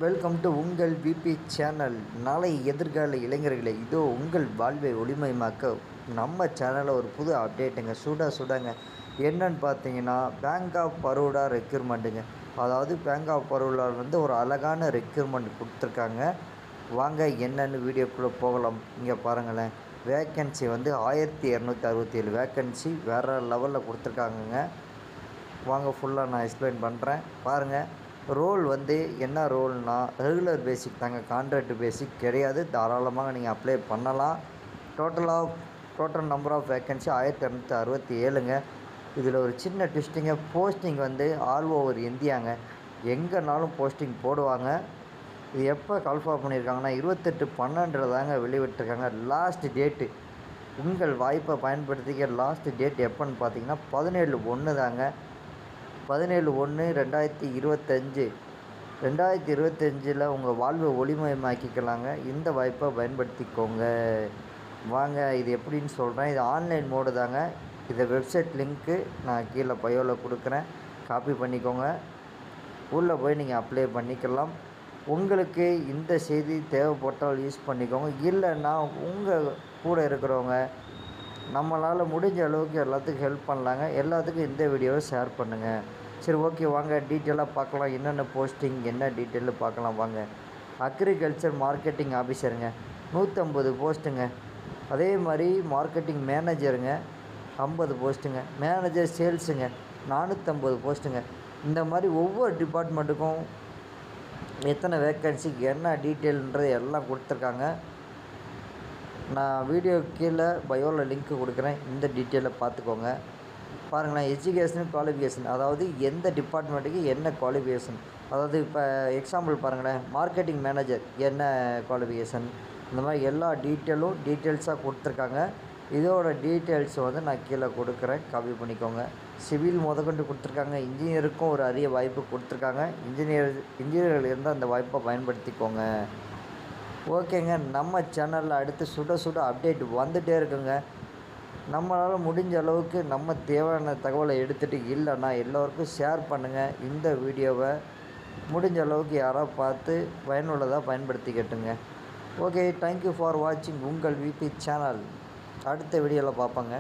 Welcome to உங்கள் BP channel. நாளை எதிர்கால இளைஞர்களை இதோ உங்கள் வாழ்வை ஒளிமயமாக்க நம்ம சேனலில் ஒரு புது அப்டேட்டுங்க. சுடங்க என்னன்னு பார்த்தீங்கன்னா, பேங்க் ஆஃப் பரோடா ரெக்யூர்மெண்ட்டுங்க. அதாவது பேங்க் ஆஃப் பரோடா வந்து ஒரு அழகான ரெக்யூர்மெண்ட் கொடுத்துருக்காங்க. வாங்க என்னென்னு வீடியோக்குள்ளே போகலாம். இங்கே பாருங்களேன், வேக்கன்சி வந்து 1267 வேக்கன்சி வேறு லெவலில் கொடுத்துருக்காங்கங்க. வாங்க ஃபுல்லாக நான் எக்ஸ்பிளைன் பண்ணுறேன் பாருங்கள். ரோல் வந்து என்ன ரோல்னால் ரெகுலர் பேசிக் தாங்க, கான்ட்ராக்ட் பேசிக் கிடையாது. தாராளமாக நீங்கள் அப்ளை பண்ணலாம். டோட்டல் நம்பர் ஆஃப் வேக்கன்சி 1267ங்க. இதில் ஒரு சின்ன ட்விஸ்டிங்க, போஸ்டிங் வந்து ஆல் ஓவர் இந்தியாங்க, எங்கேனாலும் போஸ்டிங் போடுவாங்க. இது எப்போ கன்ஃபார்ம் பண்ணியிருக்காங்கன்னா 28/12 தாங்க வெளிவிட்டிருக்காங்க. லாஸ்ட் டேட்டு உங்கள் வாய்ப்பை பயன்படுத்திக்க லாஸ்ட் டேட் எப்போன்னு பார்த்தீங்கன்னா 17/1 தாங்க. 17/1/2025 2025 உங்கள் வாழ்வை ஒளிமயமாக்கிக்கலாங்க. இந்த வாய்ப்பை பயன்படுத்திக்கோங்க. வாங்க இது எப்படின்னு சொல்கிறேன். இது ஆன்லைன் மோடு தாங்க. இந்த வெப்சைட் லிங்க்கு நான் கீழே பயோவில் கொடுக்குறேன், காப்பி பண்ணிக்கோங்க. உள்ளே போய் நீங்கள் அப்ளை பண்ணிக்கலாம். உங்களுக்கு இந்த செய்தி தேவைப்பட்டால் யூஸ் பண்ணிக்கோங்க. இல்லைன்னா உங்கள் கூட இருக்கிறவங்க நம்மளால் முடிஞ்ச அளவுக்கு எல்லாத்துக்கும் ஹெல்ப் பண்ணலாங்க. எல்லாத்துக்கும் இந்த வீடியோவை ஷேர் பண்ணுங்கள். சரி, ஓகே, வாங்க டீட்டெயிலாக பார்க்கலாம். என்னென்ன போஸ்டிங் என்ன டீட்டெயிலு பார்க்கலாம் வாங்க. அக்ரிகல்ச்சர் மார்க்கெட்டிங் ஆஃபீஸருங்க 150 போஸ்ட்டுங்க. அதே மாதிரி மார்க்கெட்டிங் மேனேஜருங்க 50 போஸ்ட்டுங்க. மேனேஜர் சேல்ஸுங்க 450 போஸ்ட்டுங்க. இந்த மாதிரி ஒவ்வொரு டிபார்ட்மெண்ட்டுக்கும் எத்தனை வேக்கன்சி என்ன டீட்டெயில்ன்றது எல்லாம் கொடுத்துருக்காங்க. நான் வீடியோ கீழே பயோவில் லிங்க்கு கொடுக்குறேன், இந்த டீட்டெயிலை பார்த்துக்கோங்க. பாருங்களேன், எஜுகேஷன் குவாலிஃபிகேஷன், அதாவது எந்த டிபார்ட்மெண்ட்டுக்கு என்ன குவாலிஃபிகேஷன். அதாவது இப்போ எக்ஸாம்பிள் பாருங்களேன், மார்க்கெட்டிங் மேனேஜர் என்ன குவாலிஃபிகேஷன், இந்த மாதிரி எல்லா டீட்டெயில்ஸாக கொடுத்துருக்காங்க. இதோட டீட்டெயில்ஸ் வந்து நான் கீழே கொடுக்குறேன், காப்பி பண்ணிக்கோங்க. சிவில் முதற்கொண்டு கொடுத்துருக்காங்க. இன்ஜினியருக்கும் ஒரு அரிய வாய்ப்பு கொடுத்துருக்காங்க. இன்ஜினியர்கள் இருந்தால் அந்த வாய்ப்பை பயன்படுத்திக்கோங்க. ஓகேங்க, நம்ம சேனலில் அடுத்து சுட அப்டேட் வந்துகிட்டே இருக்குங்க. நம்மளால் முடிஞ்ச அளவுக்கு நம்ம தேவையான தகவலை எடுத்துகிட்டு, இல்லைன்னா எல்லோருக்கும் ஷேர் பண்ணுங்கள். இந்த வீடியோவை முடிஞ்ச அளவுக்கு யாராவது பார்த்து பயனுள்ளதாக பயன்படுத்திக்கட்டுங்க. ஓகே, தேங்க்யூ ஃபார் வாட்சிங் உங்கள் விபி சேனல். அடுத்த வீடியோவில் பார்ப்போங்க.